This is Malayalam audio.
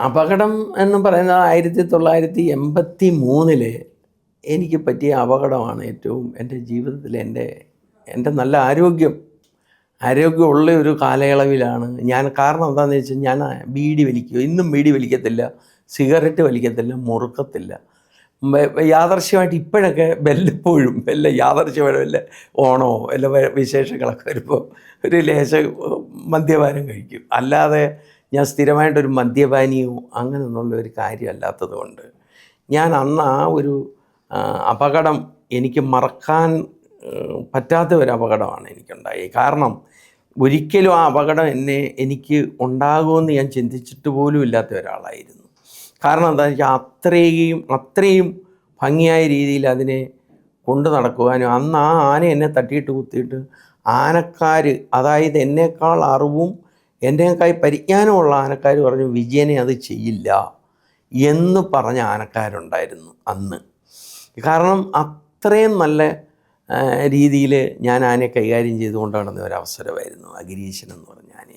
അപകടം എന്ന് പറയുന്നത് 1983 എനിക്ക് പറ്റിയ അപകടമാണ് ഏറ്റവും എൻ്റെ ജീവിതത്തിൽ എൻ്റെ നല്ല ആരോഗ്യമുള്ള ഒരു കാലയളവിലാണ് ഞാൻ. കാരണം എന്താണെന്ന് വെച്ചാൽ ഞാൻ ബീഡി വലിക്കുക, ഇന്നും ബീഡി വലിക്കത്തില്ല, സിഗരറ്റ് വലിക്കത്തില്ല, മുറുക്കത്തില്ല. യാദർശ്യമായിട്ട് ഇപ്പോഴൊക്കെ വല്ലപ്പോഴും യാദർശ്യമായിട്ട് വല്ല ഓണമോ വല്ല വിശേഷങ്ങളൊക്കെ വരുമ്പോൾ ഒരു ലേശം മദ്യപാനം കഴിക്കും. അല്ലാതെ ഞാൻ സ്ഥിരമായിട്ടൊരു മദ്യപാനിയോ അങ്ങനെയൊന്നുള്ള ഒരു കാര്യമല്ലാത്തത് കൊണ്ട് ഞാൻ അന്ന് ആ ഒരു അപകടം എനിക്ക് മറക്കാൻ പറ്റാത്ത ഒരു അപകടമാണ് എനിക്കുണ്ടായി. കാരണം ഒരിക്കലും ആ അപകടം എനിക്ക് ഉണ്ടാകുമെന്ന് ഞാൻ ചിന്തിച്ചിട്ട് പോലും ഇല്ലാത്ത ഒരാളായിരുന്നു. കാരണം എന്താണെന്ന് വെച്ചാൽ അത്രയും ഭംഗിയായ രീതിയിൽ അതിനെ കൊണ്ടു നടക്കുവാനും അന്ന് ആ ആന എന്നെ തട്ടിയിട്ട് കുത്തിയിട്ട് ആനക്കാർ, അതായത് എന്നേക്കാൾ അറിവും എന്നേക്കാൾ പരിജ്ഞാനമുള്ള ആനക്കാർ പറഞ്ഞു വിജയനെ അത് ചെയ്യില്ല എന്ന് പറഞ്ഞ ആനക്കാരുണ്ടായിരുന്നു അന്ന്. കാരണം അത്രയും നല്ല രീതിയിൽ ഞാൻ ആനയെ കൈകാര്യം ചെയ്തുകൊണ്ട് നടന്ന ഒരവസരമായിരുന്നു ആ ഗിരീശൻ എന്ന് പറഞ്ഞ ആനയെ.